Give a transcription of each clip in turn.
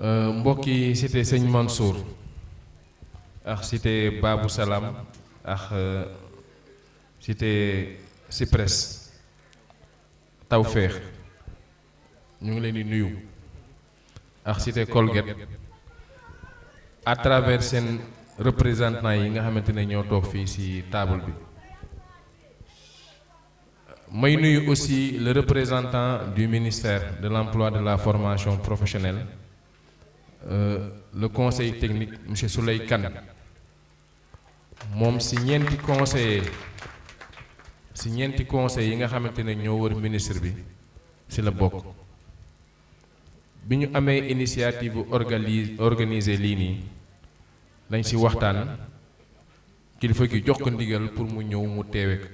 mbokki cité Sëñ Mansour ak cité Babou Salam ak cité Cyprès Tawféex ñu ngi leen di nuyu ak cité Colgate à travers seen représentants yi nga xamante ne ñoo toog fii ci table bi may nuyu aussi le représentant du ministère de l'emploi de la formation professionnelle le conseil technique monsieur Souley Kane moom ci ñeenti conseillers yi nga xamante ne ñoo wër ministre bi ci la bokk bi ñu amee initiative organiser lii nii dañ ci waxtaan kilifa gi jox ko ndigal pour mu ñëw mu teewe ko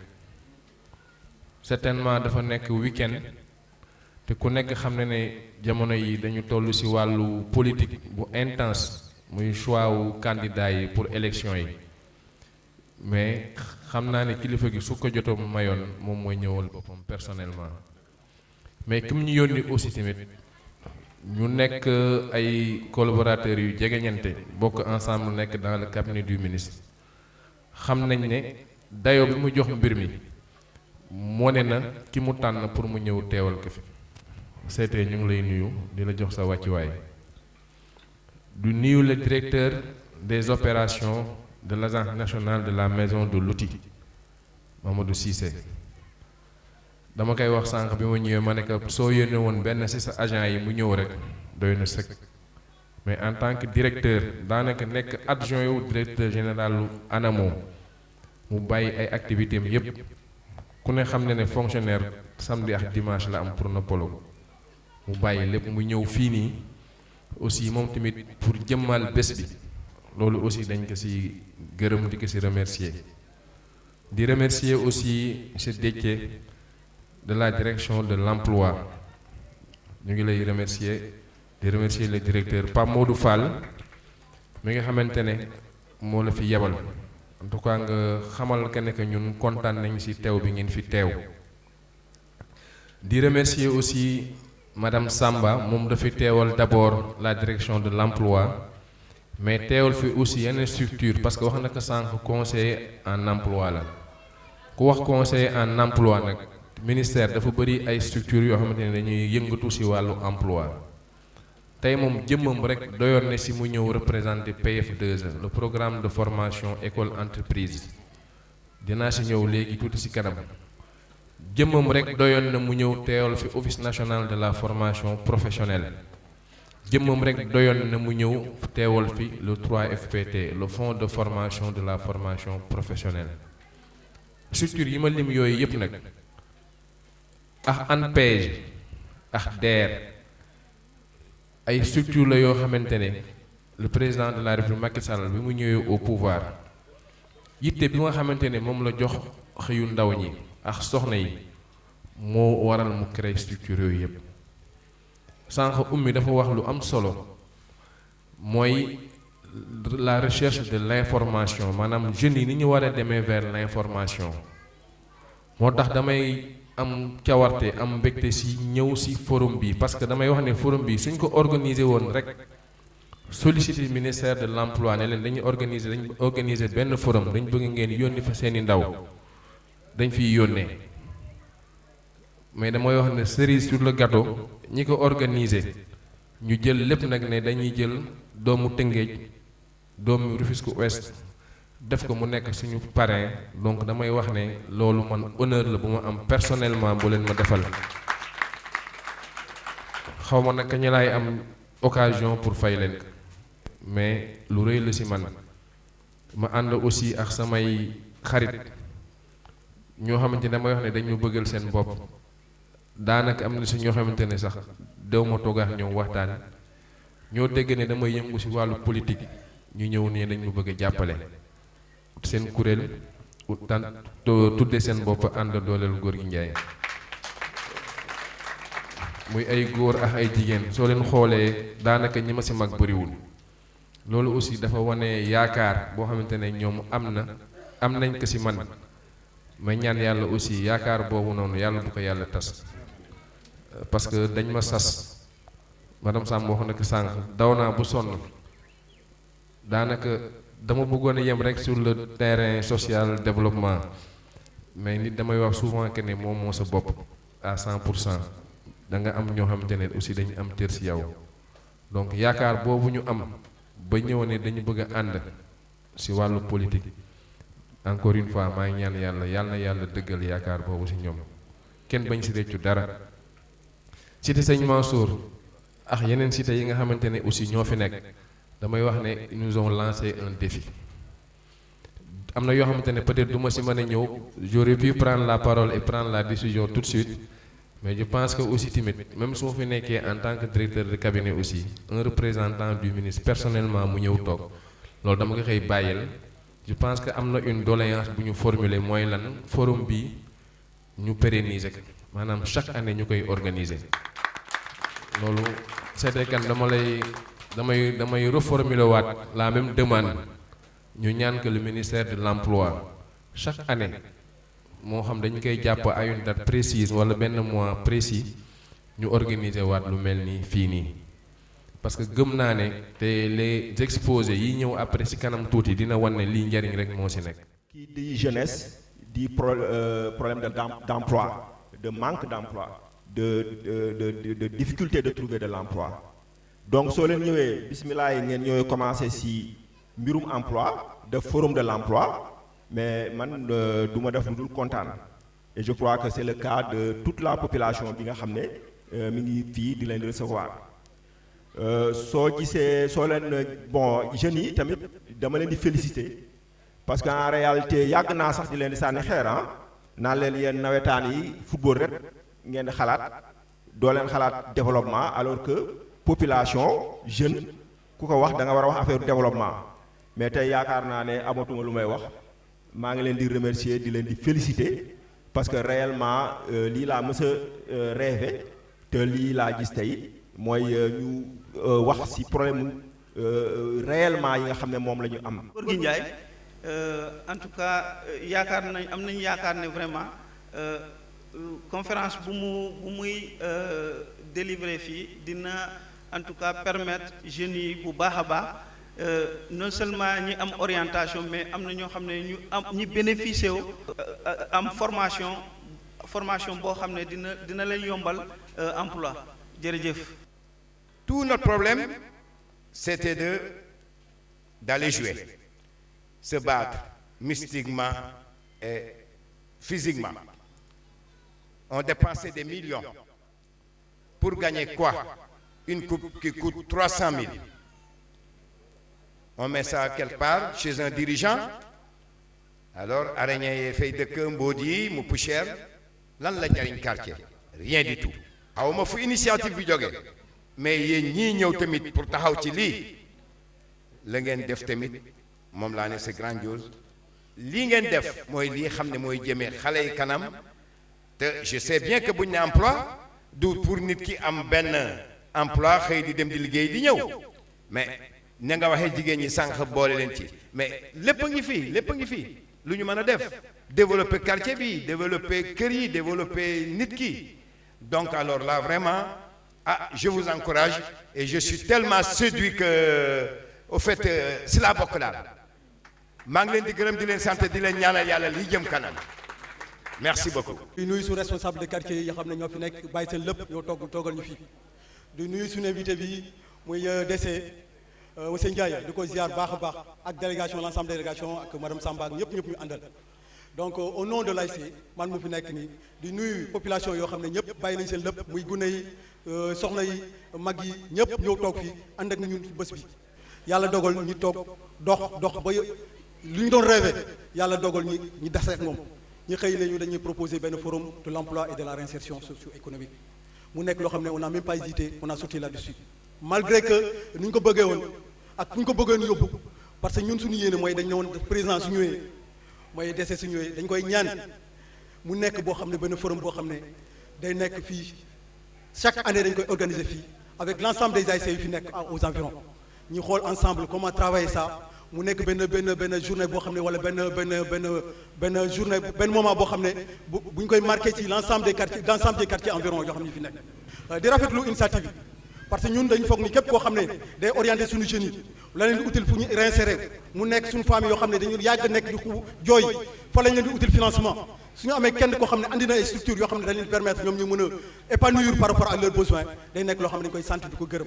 certainement dafa nekk week-end te ku nekk xam ne ne jamono yi dañu toll ci wàllu politique bu intense muy choix wu candidat yi pour élection yi mais xam naa ne kilifa gi su ko jotoo mayoon moom mooy ñëwal boppam personnellement mais comme ñu yónni aussi tamit ñu nekk ay collaborateurs yu jegeñante bokk ensemble nekk dans le cabinet du ministre xam nañ ne dayoo bi mu jox mbir mi moo ne na ki mu tànn pour mu ñëw teewal ko fi seetee ñu ngi lay nuyu di la jox sa wàccuwaay du nuyu le directeur des opérations de l'agence nationale de la maison de l'outil Mamadou Cissé dama koy wax sànq bi ma ñëwee ma ne ko soo yónnee woon benn ci sa agent yi mu ñëw rek doy na sëkk mais en tant que directeur daanaka nekk adjoint yu directeur général lu ANAMO mu bàyyi ay activités am yépp ku ne xam ne ne fonctionnaire samedi ak dimanche la am pour noppalu mu bàyyi lépp mu ñëw fii nii aussi moom tamit pour jëmmal bés bi loolu aussi dañ ko ci gërëm di ko ci remercier di remercier aussi monsieur Déthié de la direction de l'emploi ñu ngi lay remercier di remercier le directeur Pape Modou Fall mi nga xamante ne moo la fi yebal en tout cas nga xamal que ne que ñun kontaan nañ ci teew bi ngeen fi teew di remercier aussi madame Samba moom dafa teewal d'abord la direction de l'emploi mais teewal fi aussi yeneen structure parce que wax na ko sànq conseiller en emploi la ku wax conseiller en emploi nag ministère dafa bëri ay structures yoo xamante ne dañuy yëngatu ci wàllu emploi tey moom jëmmam rek doyoon na ci mu ñëw représenter PF2E le programme de formation école entreprise dinaa ci ñëw léegi tuuti ci kanam jëmmam rek doyoon na mu ñëw teewal fi office national de la formation professionnelle jëmmam rek doyoon na mu ñëw teewal fi le 3FPT le fonds de formation de la formation professionnelle structure yi ma lim yooyu yépp nag ak ANPEJ ak DER ay structure la yoo xamante ne le président de la République Macky Sall bi mu ñëwee au pouvoir yitte bi nga xamante ne moom la jox xëyu ndaw ñi ak soxna yi moo waral mu créer structure yooyu yépp sànq ummi dafa wax lu am solo mooy la recherche de l'information maanaam jeunes yi ni ñu war a demee vers l'information moo tax damay am cawarte am mbégte ci ñëw ci forum bi parce que damay wax ne forum bi suñ ko organiser woon rek solliciter ministère de l'emploi ne leen dañu organiser benn forum dañ bëgg ngeen yónni fa seeni ndaw dañ fiy yónnee mais damay wax ne cerise sur le gâteau ñi ko organiser ñu jël lépp nag ne dañuy jël doomu Tëngéej doomu Rufisque Ouest def ko mu nekk suñu parrain donc damay wax ne loolu man honneur la bu ma am personnellement bu leen ma defal xaw ma nag kañ laay am occasion pour fay leen mais lu rëy la ci man ma ànd aussi ak samay xarit ñoo xamante ne damay wax ne dañu bëggal seen bopp daanaka am na ci ñoo xamante ne sax dew ma toog ak ñoom waxtaan ñoo dégg ne damay yëngu ci wàllu politique ñu ñëw ne dañ ma bëgg a jàppale seen kuréel tudde seen bopp ànd dooleel góor gi Njaay muy ay góor ak ay jigéen soo leen xoolee daanaka ñi ma ci mag bariwul loolu aussi dafa wane yaakaar boo xamante ne ñoom am nañ ko ci man may ñaan yàlla aussi yaakaar boobu noonu yàlla bu ko yàlla tas parce que dañ ma sas madame Samb wax na ko sànq daw naa bu sonn daanaka dama bëggoon a yem rek sur le terrain social développement mais nit damay wax souvent que ne moom moo sa bopp à 100%. da nga am ñoo xamante ne aussi dañu am cër ci yow donc yaakaar boobu ñu am ba ñëw ne dañu bëgg a ànd ci wàllu politique encore une fois maa ngi ñaan yàlla na yàlla dëggal yaakaar boobu ci ñoom kenn bañ ci réccu dara. cité Sëñ Mansour ak yeneen cité yi nga xamante ne aussi ñoo fi nekk damay wax ne ils nous ont lancé un défi am na yoo xamante ne peut-être du ma ci mën a ñëw j'aurais pu prendre la parole et prendre la décision tout de suite. Mais je pense que aussi timide, même si on fait en tant que directeur de cabinet aussi, un représentant du ministre personnellement mu ñëw toog loolu dama ko xëy bàyyil je pense que am na une doléance bu ñu formuler mooy lan forum bi ñu pérenniser ko maanaam chaque année ñu koy organiser loolu c'est kan damay reformuler waat la même demande ñu ñaan que le ministère de l'emploi chaque année moo xam dañ koy jàpp à une date précise wala benn mois précis ñu organiser waat lu mel ni fii nii parce que gëm naa ne te les exposés yi ñëw après ci kanam tuuti dina wan ne lii njariñ rek moo ci nekk. kii di jeunesse di problème d'emploi de manque d'emploi de difficulté de trouver de l'emploi donc soo leen ñëwee bismillah yi ngeen ñëwee commencé ci mbirum emploi de forum de l'emploi mais man du ma def lu dul kontaan et je crois que c'est le cas de toute la population bi nga xam ne mi ngi fii di leen recevoir soo gisee soo leen bon jeunes yi tamit dama leen di féliciter parce que en réalité yàgg naa sax di leen di sànni xeer naan leen yéen nawetaan yi football rek ngeen di xalaat doo leen xalaat développement alors que population jeune ku ko wax da nga war a wax affaire développement mais tey yaakaar naa ne amatuma lu may wax. maa ngi leen di remercier di leen di féliciter parce que réellement lii laa mës a rêvé te lii laa gis tey mooy ñu wax ci problème réellement yi nga xam ne moom la ñu am. Gorgui Ndiaye en tout cas am nañu yaakaar ne vraiment conférence bu muy délivrer fii dina en tout cas permettre jeunes yi bu baax a baax. Non seulement ñi am orientation mais am na ñoo xam ne ñi bénéficier wu am formation boo xam ne dina leen yombal emploi jërëjëf. Tout notre problème c'était d'aller jouer, se battre mystiquement et physiquement. On dépensait des millions pour gagner quoi? Une coupe qui coûte 300 000. On met ça quelque part chez un dirigeant alors araignée yi fay dëkk mbóot yi mu poussière lan la jariñ quartier rien du tout. awma fu initiative bi jógee mais yéen ñii ñëw tamit pour taxaw ci lii la ngeen def tamit moom laa ne c'est grandiose. lii ngeen def mooy lii xam ne mooy jëmee xale yi kanam te je sais bien que buñ ne emploi du pour nit ki am benn emploi xëy di dem di liggéey di ñëw mais na nga waxee jigéen ñi sànq boole leen ci mais lépp a ngi fii lu ñu mën a def développer quartier bi développer kër yi développer nit ki donc alors là vraiment je vous encourage et je suis tellement séduit que au fait si laa bokk daal maa ngi leen di gërëm di leen sant di leen ñaanal yàlla liy jëm kanam merci beaucoup. di nuyu suñu responsable de quartier yi nga xam ne ñoo fi nekk bàyyi seen lépp ñoo toogal ñu fii di nuyu suñu invité bi muy DC monsieur Ndiaye di ko ziar baax a baax ak délégation l'ensemble délégation ak madame Samba ak ñëpp ñu àndal donc au nom de l'AIC man mu fi nekk nii di nuyu population yoo xam ne ñëpp bàyyi nañ seen lépp muy gune yi soxna yi mag yi ñëpp ñëw toog fii ànd ak ñun bés bi yàlla dogal ñu toog dox ba lu ñu doon rêvé yàlla dogal ñi dase ak moom ñu xëy nañu dañuy proposer benn forum de l'emploi et de la réinsertion socio-économique mu nekk loo xam ne on n'a même pas hésité on a sauté là-dessus malgré que ni ñu ko bëggee woon ak fu ñu ko bëggoon yóbbu parce que ñun suñu yéene mooy dañ ne woon président su ñëwee mooy dese su ñëwee dañ koy ñaan mu nekk boo xam ne benn forum boo xam ne day nekk fii chaque année dañ koy organiser fii avec l'ensemble des AIC yu fi nekk aux environs ñu xool ensemble comment travailler ça mu nekk benn journée boo xam ne wala benn journée benn moment boo xam ne bu ñu koy marqué ci l'ensemble des quartiers environs yoo xam ne ñu fi nekk di rafetlu initiative bi parce que ñun dañu foog ni képp koo xam ne day orienté suñu jeunes yi la leen di utile pour ñu réinsérer mu nekk suñu famille yoo xam ne dañu yàgg nekk di jooy fa lañ leen di utile financement suñu amee kenn koo xam ne andi na ay structures yoo xam ne dañ leen permettre ñoom ñu mën a épanouir par rapport à leurs besoins day nekk loo xam ne dañu koy sant di ko gërëm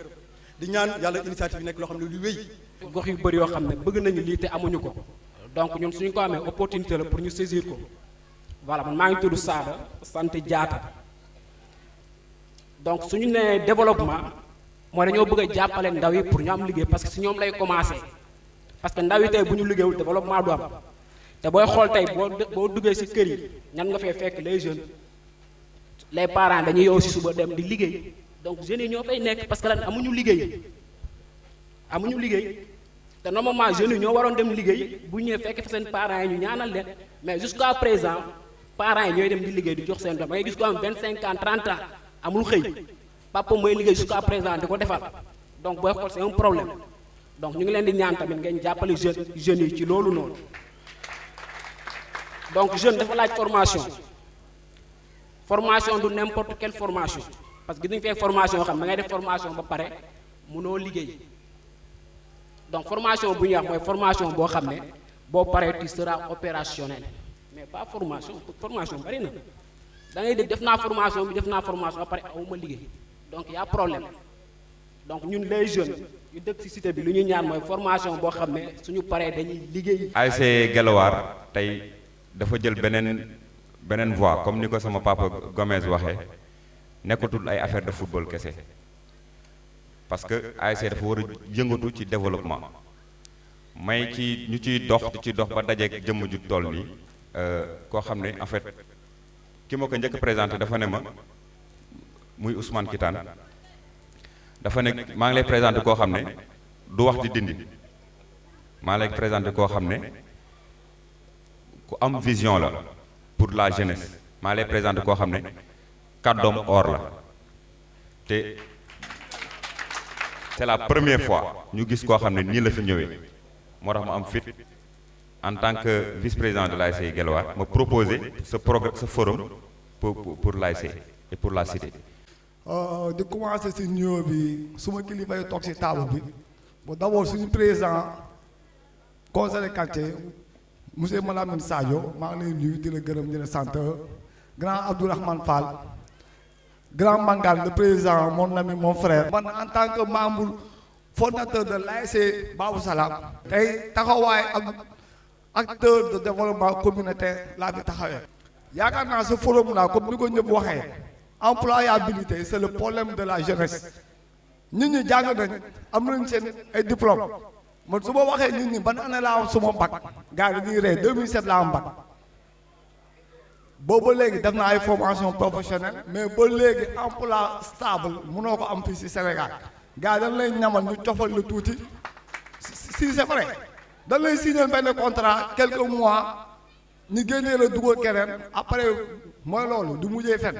di ñaan yàlla initiative yi nekk loo xam ne lu wéy. gox yu bëri yoo xam ne bëgg nañu lii te amuñu ko donc ñun suñu ko amee opportunité la pour ñu saisir ko voilà man maa ngi tudd Sada sant Diatta donc suñu nee développement mooy dañoo bëgg a jàppale ndaw yi pour ñu am liggéey parce que si ñoom lay commencé parce que ndaw yi tey bu ñu liggéeyul développement du am te booy xool tey boo duggee si kër yi ñan nga fay fekk les jeunes les parents dañuy yow si suba dem di liggéey donc jeunes yi ñoo fay nekk parce que lan amuñu liggéey te normalement jeunes yi ñoo waroon dem liggéey bu ñëwee fekk fa seen parents yi ñu ñaanal leen mais jusqu'à présent parents yi ñooy dem di liggéey di jox seen doom da ngay gis ko am 25 ans 30 ans amul xëy papa mooy liggéey jusqu'à présent di ko defal donc booy xool c'est un problème donc ñu ngi leen di ñaan tamit ngeen jàppale jeunes yi ci loolu noonu donc jeune dafa laaj formation du n'importe quelle formation parce que dañu fay formation yoo xam da ngay def formation ba pare mënoo liggéey donc formation bu ñuy wax mooy formation boo xam ne boo paree tu seras opérationnel mais pas formation bari na da ngay def naa formation ba pare awuma liggéey donc y a problème donc ñun les jeunes yu dëkk ci cité bi lu ñuy ñaan mooy formation boo xam ne suñu paree dañuy liggéey. ASC Guelwaar tey dafa jël beneen voie comme ni ko sama papa Gomez waxee nekkatul ay affaire de football kese parce que ASC dafa war a yëngatu ci développement may ci ñu ciy dox di ci dox ba dajeeg jëmm ju toll nii koo xam ne en fait ki ma ko njëkk présenté dafa ne ma muy Ousmane Kitane dafa ne maa ngi lay présenté koo xam ne du wax di dindi maa ngi lay présenté koo xam ne ku am vision la pour la jeunesse maa ngi lay présenté koo xam ne kàddoom or la te c'est la première fois ñu gis koo xam ne nii la fi ñëwee moo tax ma am fit en tant que vice-président de l'ASC Guelwaar ma proposé ce forum pour l'ASC et pour la cité. di commencer ci nuyoo bi suma kilifa yi toog ci table bi bon d'abord suñu président conseil de quartier monsieur Malamine Sadio maa ngi lay nuyu di la gërëm di la sant grand Abdourahmane Fall grand Mangal le président mon ami mon frère. man en tant que membre fondateur de l'ASC Babou Salam tey taxawaay ak acteur de développement communautaire laa fi taxawee. yaakaar naa ce forum là comme ni ko ñëpp waxee employabilité c'est le problème de la jeunesse nit ñi jàng nañ am nañ seen ay diplôme man su ma waxee nit ñi ban année laa am suma bac gars yi dañuy rey 2007 laa am bac boobu léegi def naa ay formation professionnelle mais ba léegi emploi stable mënoo ko am fii ci Sénégal gars yi dañ lay ñamal ñu cofal lu tuuti si c'est vrai dañ lay signer benn contrat quelques mois ñu génnee la dugal keneen après mooy loolu du mujjee fen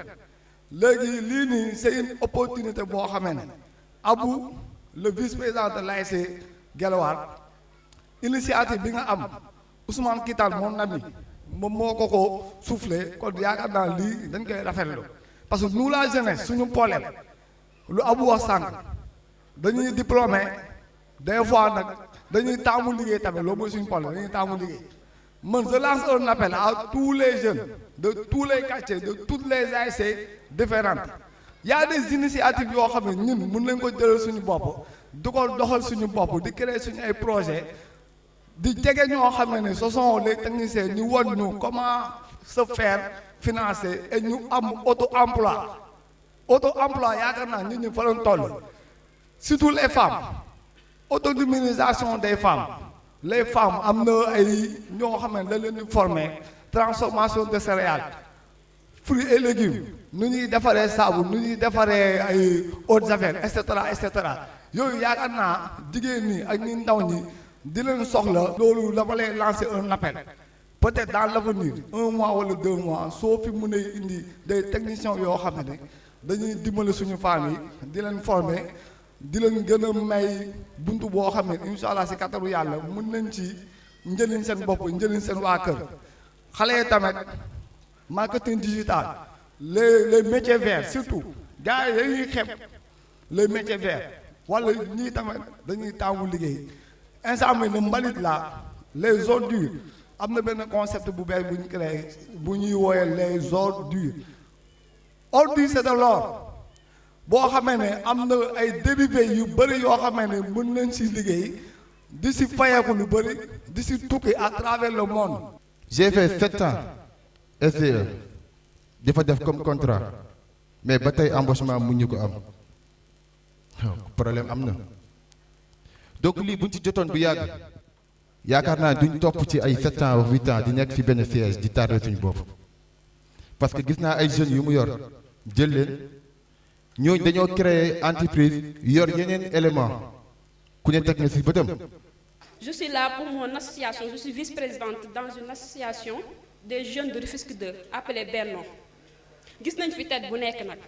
léegi lii nii c'est une opportunité boo xamee ne Abou le vice-président de l'ASC Guelwaar initiative bi nga am Ousmane Kitane mon ami moom moo ko soufflé kon yaakaar naa lii dañ koy rafetlu parce que nous la jeunesse suñu problème lu Abou wax sànq dañuy diplômé des fois nag dañuy taamu liggéey tamit loolu mooy suñu problème dañuy taamu liggéey man je lance un appel à tous les jeunes de tous les quartiers de toutes les ASC différentes y a des initiatives yoo xam ne ñun mën nañ ko jëlal suñu bopp di ko doxal suñu bopp di créer suñu ay projet di jege ñoo xam ne ce sont les techniciens ñu won ñu comment se faire financer et ñu am auto-emploi yaakaar naa nit ñi fa lañ toll surtout les femmes autonomisation des femmes les femmes am na ay ñoo xam ne da leen di former transformation de céréales fruits et légumes nu ñuy defaree saabu nu ñuy defaree ay eau de javel et cetera yooyu yaakaar naa jigéen ñi ak ñi ndaw ñi di leen soxla loolu dama lay lancer un appel peut-être dans l'avenir 1 mois wala 2 mois soo fi mën a indi des techniciens yoo xam ne dañuy dimbali suñu femmes yi di leen former di leen gën a may buntu boo xam ne incha allah si kattaru yàlla mën nañ ci njëriñ seen bopp njëriñ seen waa kër xale yi tamit marketing digital les métiers verts surtout gars yi dañuy xeeb les métiers verts wala ñii tamit dañuy taamu liggéey instant bi ne mbalit la les ordures am na benn concept bu bees bu ñu créé bu ñuy wooyee les ordures ordures c'est de l'or boo xamee ne am na ay dérivés yu bëri yoo xamee ne mën nañ si liggéey di si fayeeku lu bëri di si tukki à travers le monde. J'ai fait 7 ans SDE di fa def comme contrat mais ba tey embauchement mu ñu ko am problème am na donc lii buñ ci jotoon bu yàgg yaakaar naa duñ topp ci ay 7 ans ou 8 ans di nekk fi benn siège di tardé suñu bopp parce que gis naa ay jeunes yu mu yor jël leen ñooñu dañoo créer entreprise yor yeneen élément ku ne teg na si bëtam. Je suis là pour mon association, je suis vice-présidente dans une association des jeunes de Rufisque 2 appelée Benno. Gis nañ fi tête bu nekk nag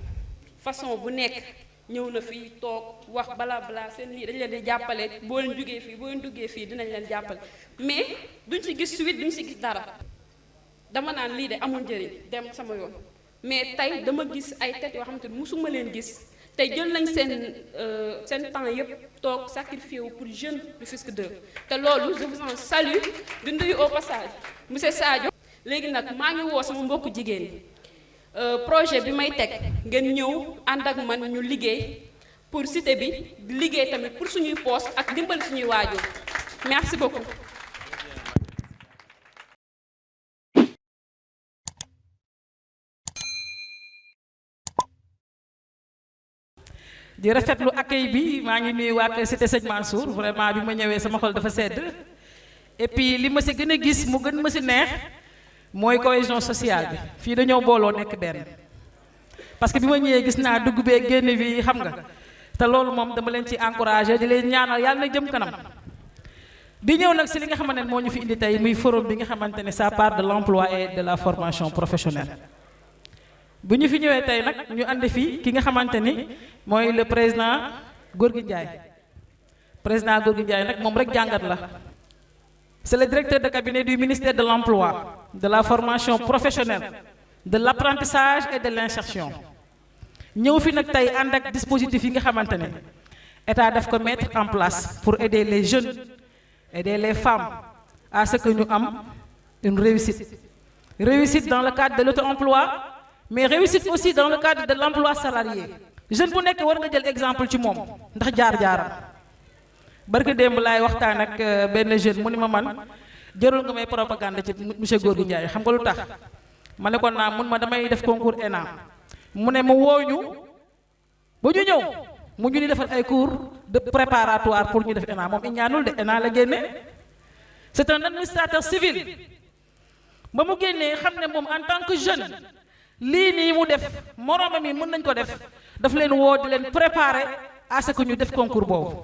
façon bu nekk ñëw na fii toog wax bala bala seen lii dañ leen di jàppale boo leen jógee fii boo leen duggee fii dinañ leen jàppale mais duñ si gis suite duñ si gis dara dama naan lii de amul njëriñ dem sama yoon mais tey dama gis ay tête yoo xamante ni musuma leen gis tey jël nañ seen temps yëpp toog sacrifié wu pour jeune Rufisque 2 te loolu je vous en salue di nuyu au passage monsieur Sadio. léegi nag maa ngi woo sama mbokku jigéen ñi projet bi may teg ngeen ñëw ànd ak man ñu liggéey pour cité bi liggéey tamit pour suñuy poste ak dimbali suñuy waajur merci beaucoup. di rafetlu accueil bi maa ngi nuyu waa cité Sëñ Mansour vraiment bi ma ñëwee sama xol dafa sedd et puis li ma si gën a gis mu gën ma si neex mooy cohésion sociale bi fii dañoo booloo nekk benn parce que bi ma ñëwee gis naa dugg bee génn bi xam nga te loolu moom dama leen ci encouragé di leen ñaanal yàlla na jëm kanam di ñëw nag si li nga xamante ne moo ñu fi indi tey muy forum bi nga xamante ne ça part de l'emploi et de la formation professionnelle. bu ñu fi ñëwee tey nag ñu andi fii ki nga xamante ni mooy le président Gorgui Ndiaye président Gorgui Ndiaye nag moom rek jàngat la c'est le directeur de cabinet du ministère de l'emploi de la formation professionnelle de l'apprentissage et de l'insertion ñëw fi nag tey ànd ak dispositif yi nga xamante ne état daf ko mettre en place pour aider les jeunes aider les femmes à ce que ñu am une réussite dans le cadre de l'auto-emploi mais réussite aussi dans le cadre de l'emploi salarié jeune bu nekk war nga jël exemple ci moom ndax jaar-jaaram barke démb laay waxtaan ak benn jeune mu ni ma man jërul nga may propagande ci monsieur Gorgui Ndiaye xam nga lu tax ma ne ko naa mun ma damay def concours ENA mu ne ma wooñu ba ñu ñëw mu ñu ni defal ay cours de préparatoire pour ñu def ENA moom i ñaanul de ENA la génne c'est un administrateur civil ba mu génnee xam ne moom en tant que jeune lii nii mu def moroomam yi mën nañ ko def daf leen woo di leen préparer à ce que ñu def concours boobu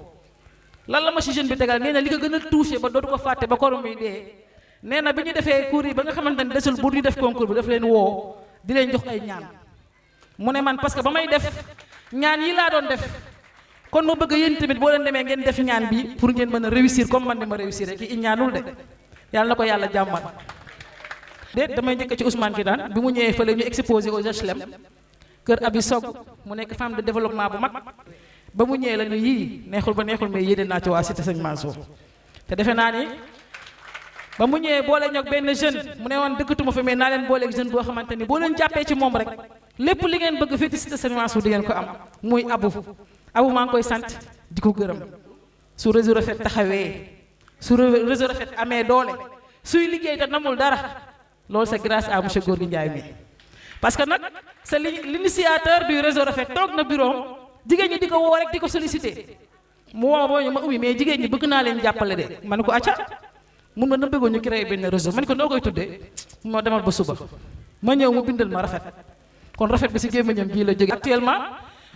lan la ma si jeune bi tegal nee na li ko gën a touché ba dootu ko fàtte ba korom yi dee nee na bi ñu defee cours yi ba nga xamante ne desul bu ñu def concours bi daf leen woo di leen jox ay ñaan mu ne man parce que ba may def ñaan yi laa doon def kon ma bëgg yéen tamit boo leen demee ngeen def ñaan bi pour ngeen mën a réussir comme man ni ma réussir rek i ñaanul de yàlla na ko yàlla jàmmal déet damay njëkk ci Ousmane Kidane bi mu ñëwee fële ñu exposé aux HLM kër Abi Sog mu nekk femme de développement bu mag ba mu ñëwee la ñu yii neexul ba neexul mais yéene naa ci waa cité Sëñ Mansour te defe naa ni ba mu ñëwee boole ñoog benn jeune mu ne woon dëkkatuma fi mais naa leen booleeg jeune boo xamante ni boo leen jàppee ci moom rek lépp li ngeen bëgg fii ci cité Sëñ Mansour di ngeen ko am muy abu maa ngi koy sant di ko gërëm su réseau Rafet taxawee su réseau Rafet amee doole suy liggéey te namul dara loolu c'est grâce à monsieur Gorgui Ndiaye mi parce que nag c'est l'initiateur du réseau Rafet toog na bureau jigéen ñi di ko woo rek di ko solliciter mu woo boo ñu ma ummi mais jigéen ñi bëgg naa leen jàppale de ma ne ko acca mun ma na bëggoon ñu créer benn réseau ma ne ko noo koy tuddee moo demal ba suba ma ñëw mu bindal ma Rafet kon Rafet bi si gémmiñam bii la jóge actuellement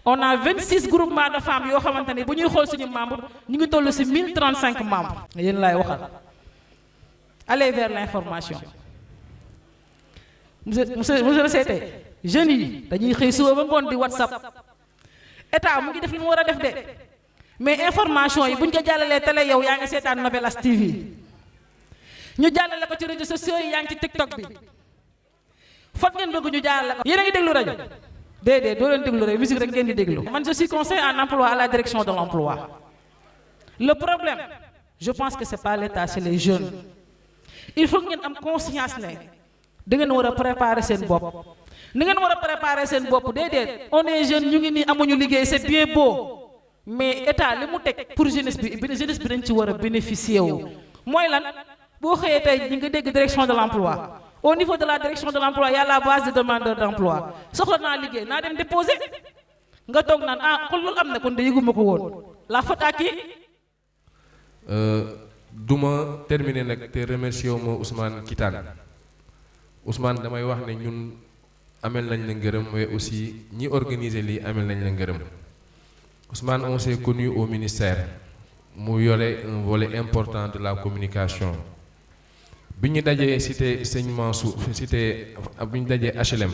on a 26 groupements de femmes yoo xamante ne bu ñuy xool suñu membre ñu ngi toll si 1035 membres yéen laay waxal aller vers l'information monsieur le CT jeunes yi dañuy xëy suba ba ngoon di WhatsApp état mu ngi def li mu war a def de mais information yi bu ñu ko jàllalee télé yow yaa ngi seetaan Novelas TV ñu jàllale ko ci réseaux sociaux yi yaa ngi ci TikTok bi foog ngeen bëgg ñu jàllale ko yéen a ngi déglu rajo déedéet doo leen déglu rek musique rek ngeen di déglu. man je suis conseiller en emploi à la direction de l'emploi. Le problème je pense que c'est pas l'État, c'est les jeunes. Il faut ngeen am conscience ne da ngeen war a préparer seen bopp. ni ngeen war a préparer seen bopp déedéet on est jeune ñu ngi nii amuñu liggéey c'est bien beau mais état li mu teg pour jeunesse bi dañ ci war a bénéficier wu. mooy lan boo xëyee tey ñi nga dégg direction de l'emploi. Au niveau de la direction de l'emploi, il y a la base de demandeurs d'emploi. soxla naa liggéey naa dem déposer nga toog naan ah kon loolu am na kon de yëguma ko woon la faute à qui. duma terminer nag te remercier wu ma Ousmane Kitane Ousmane damay wax ne ñun amel nañ la ngërëm mais aussi ñi organiser lii amel nañ la ngërëm Ousmane on s'est connu au ministère mu yore un volet important de la communication. bi ñu dajee cité Sëñ Mansour cité bi ñu dajee HLM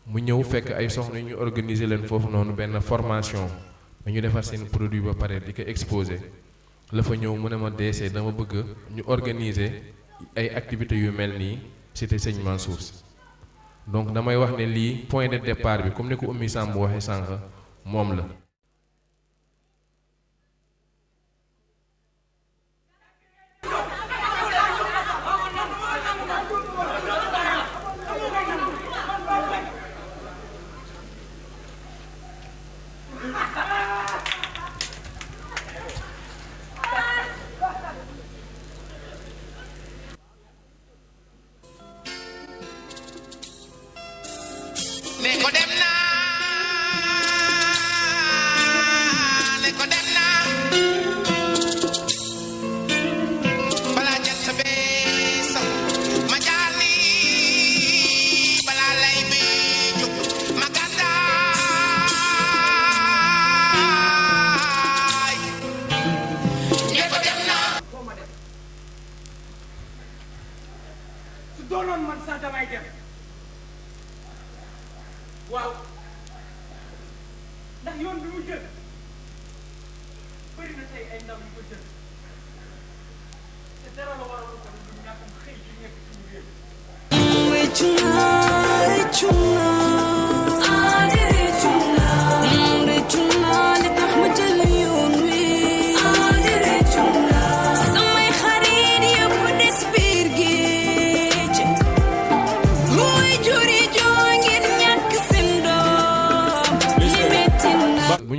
mu ñëw fekk ay soxna ñu organiser leen foofu noonu benn formation dañu defar seen produit ba pare di ko exposer la fa ñëw mu ne ma DC dama bëgg ñu organiser ay activités yu mel nii cité Sëñ Mansour donc damay wax ne lii point de départ bi comme ni ko Oumy Samb waxee sànq moom la.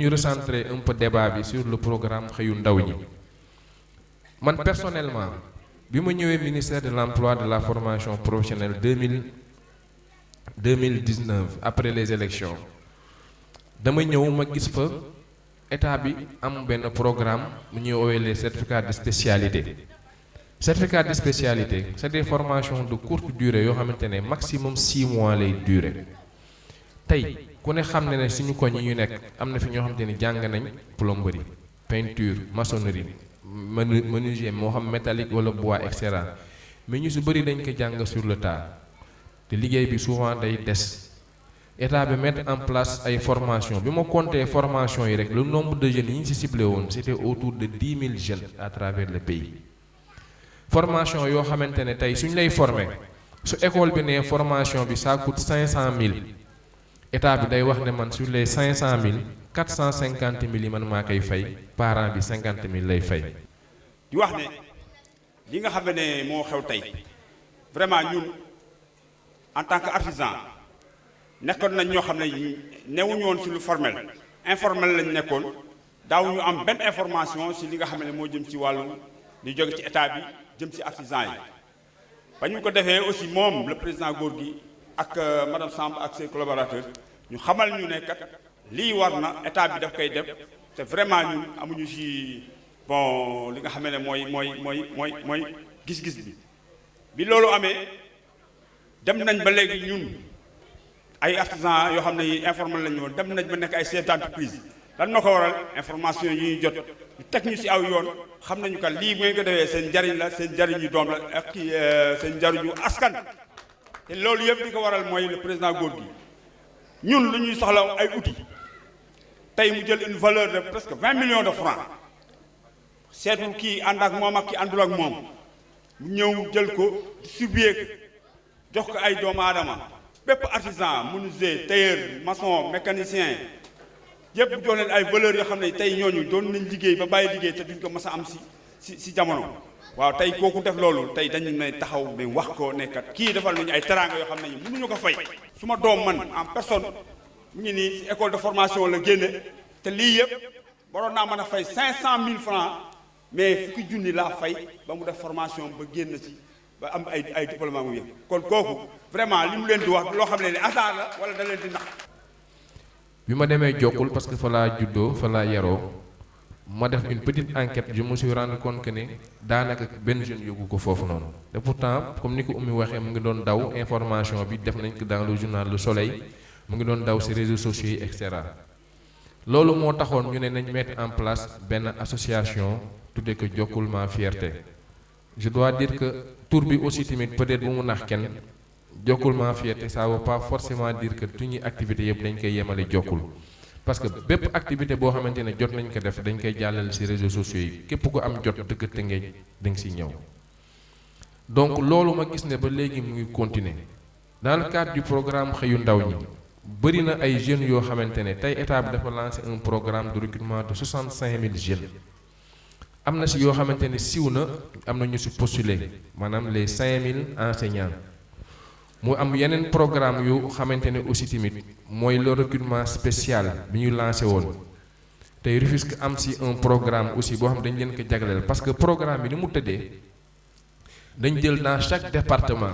Recentrer un peu débat bi sur le programme xëyu ndaw ñi man personnellement bi ma ñëwee ministère de l'emploi de la formation professionnelle 2019 après les élections dama ñëw ma gis fa état bi am benn programme mu ñuy woowee les certificats de spécialité. Certificats de spécialité c'est des formations de courte durée yoo xamante ne maximum 6 mois lay durer tey. ku ne xam ne suñu koñ yi ñu nekk am na fi ñoo xamante ni jàng nañ plomberie peinture maçonnerie menuisier moo xam métallique wala bois et cetera mais ñu su bëri dañ ko jàng sur le tas te liggéey bi souvent day des état bi mettre en place ay formation bi ma compté formation yi rek le nombre de jeunes yi ñu ci ciblé woon c'était autour de 10 000 jeunes à travers le pays formation yoo xamante ne tey suñ lay former su école bi ne formation bi ça coûte 500 000 état bi day wax ne man sur les 500 000 450 000 yi man maa koy fay parent bi 50 000 lay fay. di wax ne li nga xam ne moo xew tey vraiment ñun en tant que artisan nekkoon nañ ñoo xam ne newuñu woon ci lu formel informel lañ nekkoon daawuñu am benn information ci li nga xam ne moo jëm ci wàllu li jóge ci état bi jëm ci artisan yi ba ñu ko defee aussi moom le président Gorgui ak madame Samb ak ses collaborateurs ñu xamal ñu ne kat lii war na état bi daf koy def te vraiment ñun amuñu ci bon li nga xam ne mooy gis-gis bi loolu amee dem nañ ba léegi ñun ay artisans yoo xam ne informel lañu woon dem nañ ba nekk ay chefs d'entreprise lan moo ko waral information yi ñuy jot ñu teg ñu ci aw yoon xam nañu kat lii bu ngeen ko defee seen njariñ la seen njariñu doom la ak seen njariñu askan. te loolu yëpp li ko waral mooy le président Gorgui ñun lu ñuy soxla ay outils tey mu jël une valeur de presque 20 millions de francs seetul kii ànd ak moom ak kii àndul ak moom mu ñëw jël ko distribuer jox ko ay doomu aadama bépp artisan menuisier tailleur maçon mécanicien yëpp jox leen ay valeurs yoo xam ne tey ñooñu doon nañ liggéey ba bàyyi liggéey te duñ ko mës a am si jamono waaw tey kooku def loolu tey dañu ne taxaw ne wax ko nekkat kii defal nañu ay teraanga yoo xam ne mënuñu ko fay. su ma doom man en personne mu ngi nii si école de formation la génne te lii yëpp waroon naa mën a fay 500 000 francs mais fukki junni laa fay ba mu def formation ba génn ci ba am ay diplôme mu yëpp kon kooku vraiment li mu leen di wax loo xam ne ni hasard la wala da leen di nax. bi ma demee Jokkul parce que fa laa juddoo fa laa yaroo ma def une petite enquête je me suis rendu compte que ne daanaka benn jeune yóbbu ko foofu noonu te pourtant comme ni ko Oumy waxee mu ngi doon daw information bi def nañ ko dans le journal Le Soleil mu ngi doon daw ci réseaux sociaux yi et cetera loolu moo taxoon ñu ne nañ mettre en place benn association tuddee ko Jokkul ma fierté je dois dire que tur bi aussi tamit peut-être bu mu nax kenn Jokkul ma fierté ça veut pas forcément dire que suñuy activité yëpp dañ koy yemale Jokkul parce que bépp activité boo xamante ne jot nañ ko def dañ koy jàllale ci réseaux sociaux yi képp ko am jot dëkk Tëngéej da nga ciy ñëw donc loolu ma gis ne ba léegi mu ngi continuer dans le cadre du programme xëyu ndaw ñi bëri na ay jeunes yoo xamante ne tey état bi dafa lancé un programme de recrutement de 65 000 jeunes am na ci yoo xamante ne siw na am na ñu ci postuler maanaam les 5 000 enseignants mu am yeneen programme yu xamante ne aussi tamit mooy le recrutement spécial bi ñu lancé woon tey Rufisque am ci un programme aussi boo xam dañ leen ko jagleel parce que programme bi ni mu tëddee dañ jël dans chaque département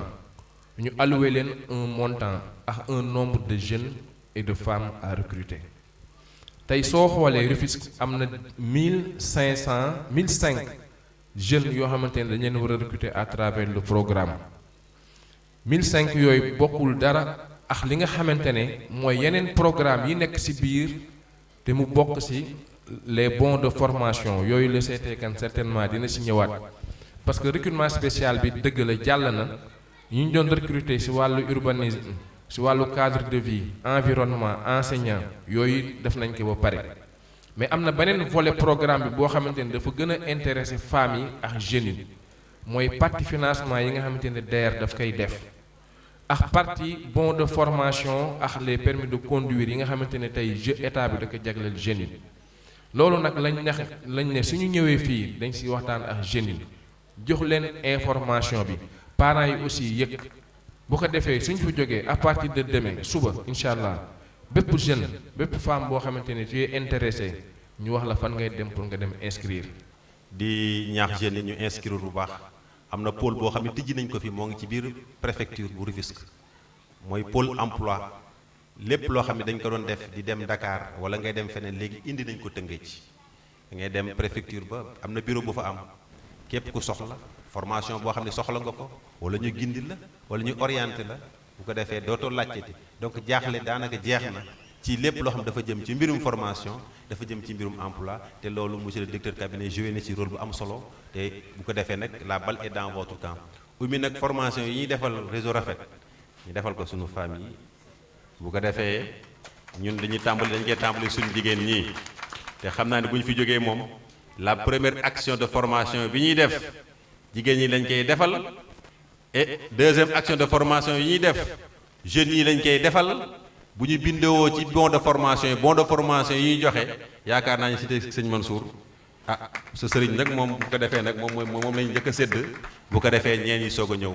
ñu alloué leen un montant ak un nombre de jeunes et de femmes à recruter tey soo xoolee Rufisque am na 1005 jeunes yoo xamante ne dañ leen war a recruter à travers le programme 1005 yooyu bokkul dara ak li nga xamante ne mooy yeneen programme yi nekk ci biir te mu bokk ci les bons de formation yooyu le CT kan certainement dina ci ñëwaat parce que recrutement spécial bi dëgg la jàll na ñu doon recruter ci wàllu urbanisme ci wàllu cadre de vie environnement enseignant yooyu def nañ ko ba pare mais am na beneen volet programme bi boo xamante ne dafa gën a intéresser femmes yi ak jeunes yi mooy partie financement yi nga xamante ne DER daf koy def ak partie bon de formation ak les permis de conduire yi nga xamante ne tey état bi da ko jagleel jeunes yi loolu nag lañ ne suñu ñëwee fii dañ ci waxtaan ak jeunes yi jox leen information bi parents yi aussi yëg bu ko defee suñ fa jógee à partir de demain suba incha allah bépp jeune bépp femme boo xamante ne tu es intéressé ñu wax la fan ngay dem pour nga dem inscrire. di ñaax jeunes yi ñu inscrire bu baax am na pôle boo xam ne tijji nañ ko fi moo ngi ci biir préfecture bu Rufisque mooy pôle emploi lépp loo xam ne dañ ko doon def di dem Dakar wala ngay dem feneen léegi indi nañ ko Tëngéej da ngay dem préfecture ba am na bureau bu fa am képp ku soxla formation boo xam ne soxla nga ko wala ñu gindi la wala ñu orienté la bu ko defee dootoo laajteti donc jaaxle daanaka jeex na ci lépp loo xam dafa jëm ci mbirum formation dafa jëm ci mbirum emploi te loolu monsieur le directeur cabinet joué na ci rôle bu am solo te bu ko defee nag la balle est dans votre camp Oumy nag formation yi ñuy defal réseau Rafet ñu defal ko suñu famille yi bu ko defee ñun dañuy dañ koy tàmbali suñu jigéen ñii te xam naa ne bu ñu fi jógee moom la première action de formation bi ñuy def jigéen ñi lañ koy defal et deuxième action de formation yi ñuy def jeunes yi lañ koy defal bu ñu bindoo ci bon de formation yi ñuy joxe yaakaar naa ñu cité sëñ Mansour ah sa sëriñ nag moom bu ko defee nag moom lañu njëkk a sédd bu ko defee ñeen yi soog a ñëw.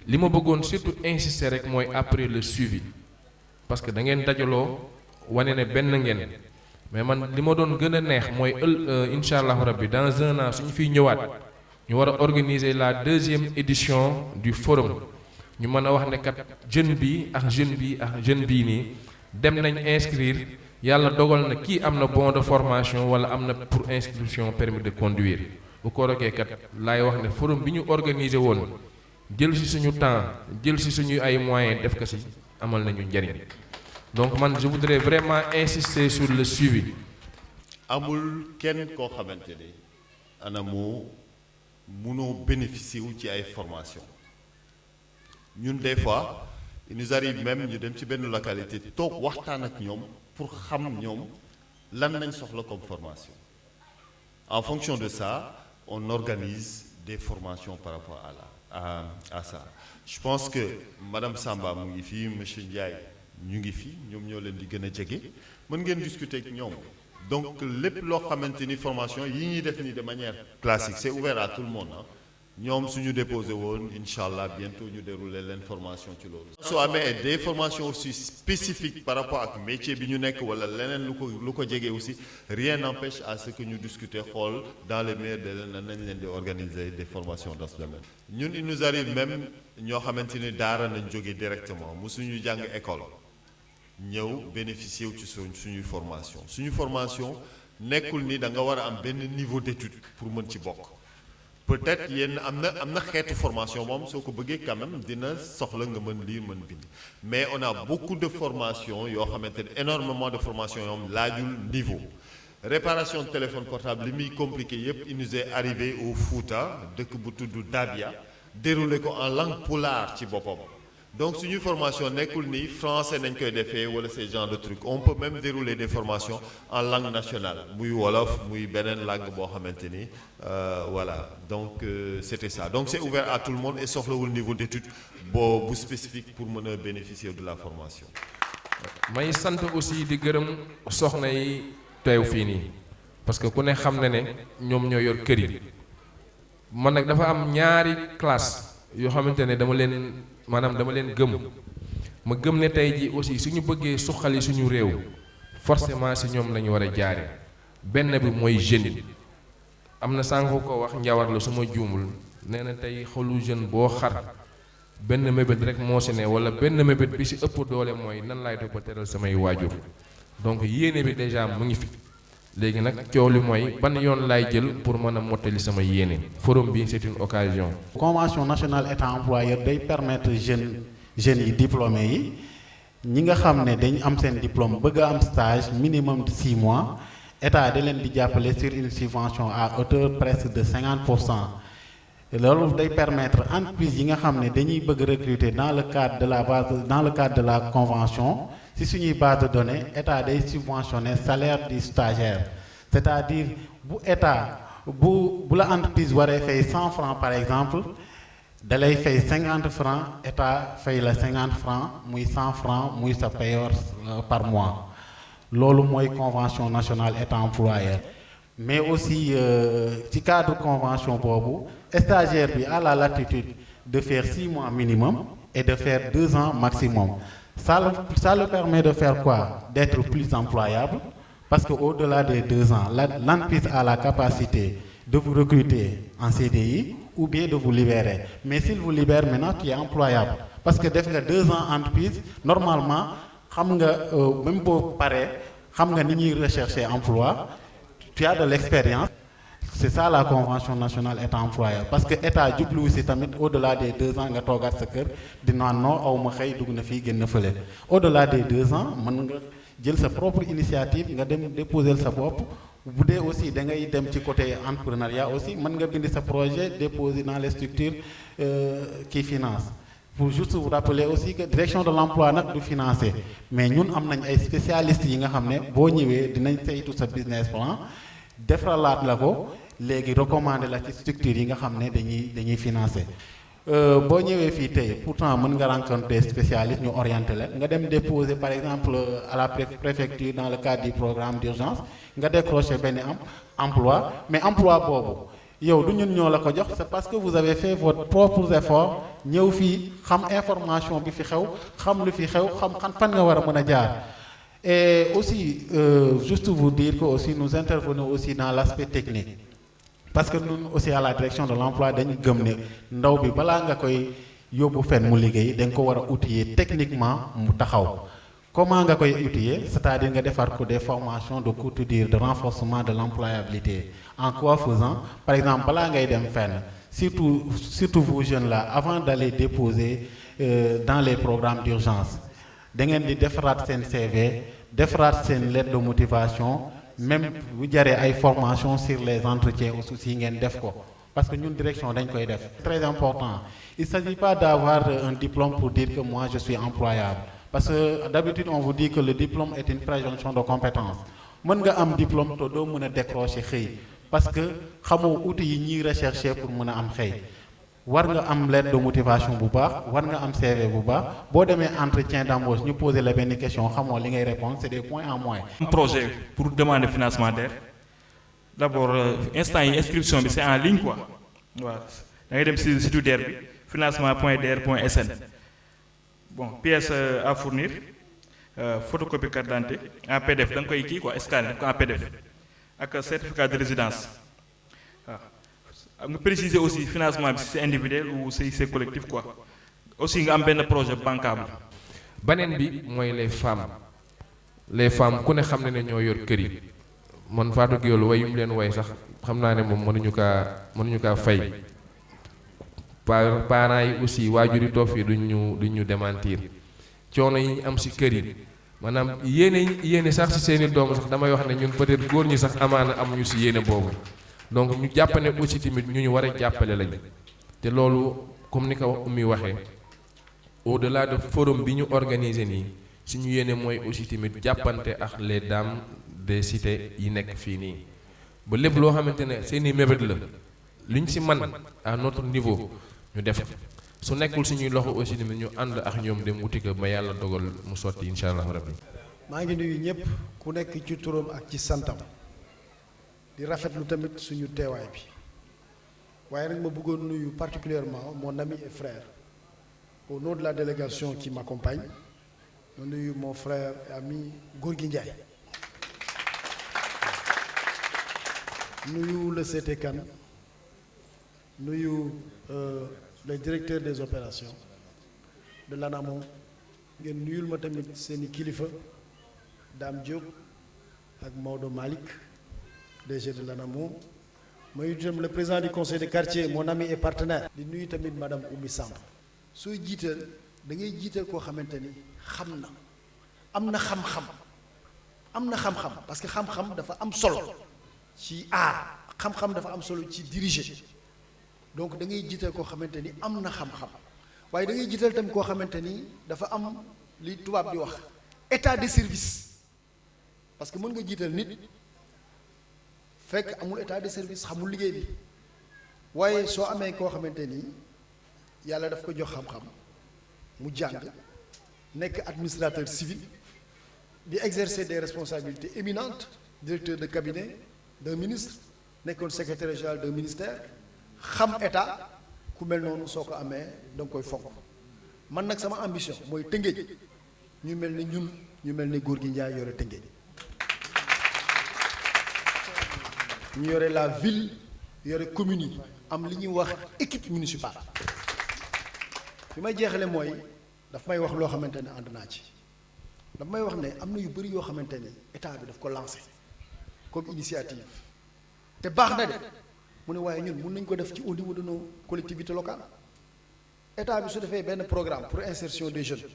li ma bëggoon surtout insister rek mooy après le suivi parce que da ngeen dajaloo wane ne benn ngeen mais man li ma doon gën a neex mooy incha allahu rabbi dans un an suñu fiy ñëwaat ñu war a organiser la 2e édition du forum ñu mën a wax ne kat jeune bi ak jeune bi ak jeune bii nii dem nañ inscrire yàlla dogal na kii am na bon de formation wala am na pour inscription permis de conduire bu ko rogee kat laay wax ne forum bi ñu organiser woon jël ci suñu temps jël ci suñu ay moyens def ko ci amal nañu njariñ donc man je voudrais vraiment insister sur le suivi. amul kenn koo xamante ne anamu munoo bénéficier wu ci ay formation ñun des fois il nous arrive même ñu dem ci benn localité toog waxtaan ak ñoom pour xam ñoom lan nañ soxla comme formation en fonction de ça on organise des formations par rapport à ça. Je pense que Madame Samba mu ngi fii monsieur Ndiaye ñu ngi fii ñoom ñoo leen di gën a jege mën ngeen discuter ak ñoom donc lépp loo xamante ni formation yi ñuy def ni de manière classique c'est ouvert à tout le monde ah ñoom suñu déposé woon incha allah bientôt ñu dérouler leen formation ci loolu. soo amee des formations aussi spécifiques par rapport ak métier bi ñu nekk wala leneen lu ko jege aussi rien n'empêche à ce que ñu discuter xool dans les meilleurs délais nan nañ leen di organiser des formations dans ce domaine. ñun il nous arrive même ñoo xamante ni daara nañ jóge directement musuñu jàng école ñëw bénéficier wu ci suñuy formation nekkul ni da nga war a am benn niveau d'étude pour mën ci bokk. peut-être yéen am na xeetu formation moom soo ko bëggee quand même dina soxla nga mën lire mën bind mais on a beaucoup de formations yoo xamante ne énormément de formations yoo xam laajul niveau réparation de téléphone portable li muy compliqué yépp il nous est arrivé au Fouta dëkk bu tudd Dabia déroulé ko en langue pulaar ci boppam donc suñu formation nekkul ni français nañ koy defee wala ces genre de trucs on peut même dérouler des formations en langue nationale muy wolof muy beneen langue boo xamante ni voilà donc c'était ça donc c'est ouvert à tout le monde et soxlawul niveau d'étude bu spécifique pour mën a bénéficier de la formation. may sant aussi di gërëm soxna yi teew fii nii parce que ku ne xam na ne ñoom ñoo yor kër yi man nag dafa am ñaari classe yoo xamante ne dama leen gëm ma gëm ne tey ji aussi suñu bëggee suqali suñu réew forcément si ñoom lañu war a jaare benn bi mooy jeune yi am na sànq ko wax njawar la su ma juumul nee na tey xolu jeune boo xar benn mébét rek moo si ne wala benn mébét bi si ëpp doole mooy nan laay def ba teral samay waajur donc yéene bi déjà mu ngi fi léegi nag coow li mooy ban yoon laay jël pour mën a mottali sama yéene forum bi c'est une occasion. convention nationale état employeur day permettre jeunes yi diplômés yi ñi nga xam ne dañ am seen diplôme bëgg a am stage minimum de 6 mois état da leen di jàppale sur une subvention à hauteur presque de 50%. loolu day permettre entreprise yi nga xam ne dañuy bëgg recruter dans le cadre de la convention. si suñuy base de données état day subventionner salaire du stagiaire c'est-à-dire bu la entreprise waree fay 100 francs par exemple da lay fay 50 francs état fay la 50 francs muy 100 francs muy sa payoor par mois loolu mooy convention nationale état employeur mais aussi ci cadre convention boobu stagiaire bi a la latitude de faire 6 mois minimum et de faire 2 ans maximum. Ça le permet de faire quoi? D'être plus employable, parce qu'au-delà des 2 ans, l'entreprise a la capacité de vous recruter en CDI ou bien de vous libérer. Mais s'il vous libère maintenant, tu es employable. Parce que dès que 2 ans entreprise, normalement, même pour pareil, ni rechercher emploi, tu as de l'expérience. C'est ça la convention nationale état employeur parce que état jublu aussi tamit au-delà des 2 ans nga toogaat sa kër dinaa non aw ma xëy dugg na fii génn fële au-delà des 2 ans mën nga jël sa propre initiative nga dem déposer sa bopp bu dee aussi da ngay dem ci côté entrepreneuriat aussi mën nga bind sa projet déposer dans les structures qui financent. Pour juste vous rappeler aussi que direction de l'emploi nag du financer mais ñun am nañ ay spécialistes yi nga xam ne boo ñëwee dinañ saytu sa business plan defaraat la ko léegi recommander la ci structure yi nga xam ne dañuy financer boo ñëwee fii tey pourtant mën nga rencontrer spécialiste ñu orienter la nga dem déposer par exemple à la préfecture dans le cadre du programme d'urgence nga décrocher benn emploi mais emploi boobu yow du ñun ñoo la ko jox c'est parce que vous avez fait votre propre effort ñëw fii xam information bi fi xew xam lu fi xew xam fan nga war a mën a jaar. Et aussi, juste vous dire que aussi nous intervenons aussi dans l'aspect technique. Parce que nous aussi à la direction de l'emploi, dañu gëm ne ndaw bi balaa nga koy yóbbu fenn mu liggéey da nga ko war a outiller techniquement mu taxaw. Comment nga koy outiller? C'est-à-dire nga defar ko des formations de courte durée de renforcement de l'employabilité. En quoi faisant? Par exemple, balaa ngay dem fenn, surtout vous jeunes là, avant d'aller déposer dans les programmes d'urgence. Da ngeen di defaraat seen CV defaraat seen lettre de motivation même bu jaree ay formation sur les entretiens aussi ngeen def ko parce que ñun direction dañ koy def. Très important il s'agit pas d'avoir un diplôme pour dire que moi je suis employable parce que d'habitude on vous dit que le diplôme est une présomption de compétence mën nga am diplôme te doo mën a décrocher xëy parce que xamoo outils yi ñuy rechercher pour mën a am xëy war nga am lettre de motivation bu baax war nga am CV bu baax boo demee entretien d'embauche ñu poser la benn question xamoo li ngay répondre c'est des points en moins. un projet pour demander financement DER d'abord instant yi inscription bi c'est en ligne quoi waaw da ngay dem si site DER bi financement.der.sn bon pièce à fournir photocopie carte d'identité en PDF da nga koy kii quoi scanner def ko en PDF ak certificat de résidence waaw. nga préciser aussi financement bi si c'est individuel ou si c'est collectif quoi aussi nga am benn projet bancable. beneen bi mooy les femmes ku ne xam ne ñoo yor kër yi man Fatou Gueye way yu mu leen way sax xam naa ne moom mënuñu kaa fay parents yi aussi waajur yi toog fii duñ ñu démentir coono yi ñu am si kër yi maanaam yéene sax si seeni doom sax damay wax ne ñun peut-être góor ñi sax amaana amuñu si yéene boobu. donc ñu jàpp ne aussi tamit ñu war a jàppale lañ te loolu comme ni ko Oumy waxee au-delà de forum bi ñu organiser nii suñu yéene mooy aussi tamit jàppante ak les dames des cités yi nekk fii nii ba lépp loo xamante ne seeni mébét la luñ si man à notre niveau ñu def su nekkul suñuy loxo aussi tamit ñu ànd ak ñoom dem wuti ko ba yàlla dogal mu sotti incha allah rabbi. maa ngi nuyu ñëpp ku nekk ci turam ak ci santam. di rafetlu tamit suñu teewaay bi waaye nag ma bëggoon nuyu particulièrement mon ami et frère au nom de la délégation qui m'accompagne ma nuyu mon frère et ami Gorgui Ndiaye nuyu le CT Kane nuyu le directeur des opérations de l'ANAMO ngeen nuyul ma tamit seeni kilifa Dame Diop ak Maodo Malick DG de l'ANAMO ma itam le président du conseil de quartier mon ami et partenaire di nuyu tamit madame Oumy Samb sooy jiital da ngay jiital koo xamante ni xam na am na xam-xam parce que xam-xam dafa am solo ci aar xam-xam dafa am solo ci diriger donc da ngay jiital koo xamante ni am na xam-xam waaye da ngay jiital tamit koo xamante ni dafa am li tubaab di wax état de service parce que mën nga jiital nit fekk amul état de service xamul liggéey bi waaye soo amee koo xamante ni yàlla daf ko jox xam-xam mu jàng nekk administrateur civil di exercer des responsabilités éminentes directeur de cabinet d'un ministre nekkoon secrétaire général d'un ministère xam état ku mel noonu soo ko amee da nga koy fonk man nag sama ambition mooy Tëngéej ñu mel ni ñun ñu mel ni Gorgui Ndiaye yore Tëngéej ñu yore la ville yore commune yi am li ñuy wax équipe municipale fi may jeexale mooy daf may wax loo xamante ne ànd naa ci daf may wax ne am na yu bëri yoo xamante ni état bi daf ko lancé comme initiative te baax na de mu ne waaye ñun mun nañ ko def ci au niveau de nos collectivités locales état bi su defee benn programme pour insertion des jeunes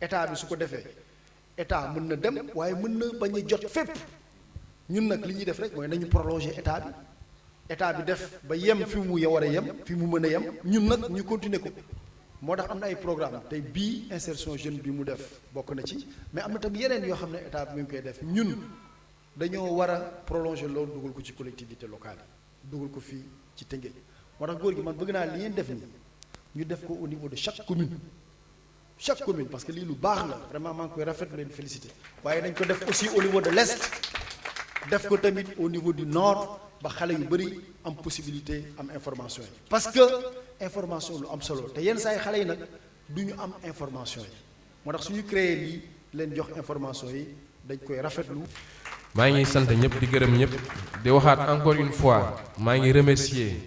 état bi su ko defee état mën na dem waaye mën na bañ a jot fépp ñun nag li ñuy def rek mooy nañu prolonger état bi def ba yem fi mu war a yem fi mu mën a yem ñun nag ñu continuer ko moo tax am na ay programme tey bii insertion jeune bi mu def bokk na ci mais am na tam yeneen yoo xam ne état bi mu ngi koy def ñun dañoo war a prolonger loolu dugal ko ci collectivité locale yi dugal ko fii ci Tëngéej moo tax góor gi man bëgg naa li ngeen def nii ñu def ko au niveau de chaque commune parce que lii lu baax la vraiment maa ngi koy rafetlu leen féliciter waaye dañ ko def aussi au niveau de l'est def ko tamit au niveau du nord ba xale yu bëri am possibilité am information yi parce que information lu am solo te yenn saa yi xale yi nag du ñu am information yi moo tax suñu créé lii leen jox information yi dañ koy rafetlu. maa ngi sant ñëpp di gërëm ñëpp di waxaat encore une fois maa ngi remercier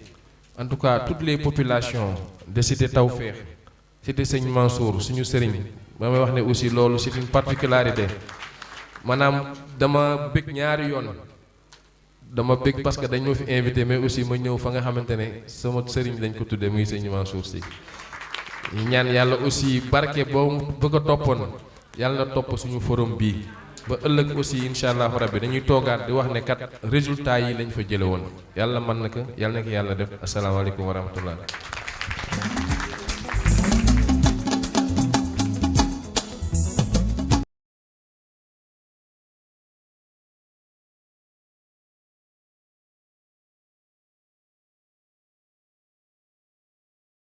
en tout cas toutes les populations de cité Tawfekh cité Sëñ Mansour suñu sëriñ ba may wax ne aussi loolu c'est une particularité maanaam dama bëgg ñaari yoon dama bëgg parce que dañ ma fi invité mais aussi ma ñëw fa nga xamante ne sama sëriñ dañ ko tuddee muy Sëñ Mansour si ñu ñaan yàlla aussi barke boobu bëgg a toppoon yàlla na topp suñu forum bii ba ëllëg aussi incha allahu rabbi dañuy toogaat di wax ne kat résultat yi lañ fa jële woon yàlla mën na ko yàlla def asalaamaaleykum wa rahmatullah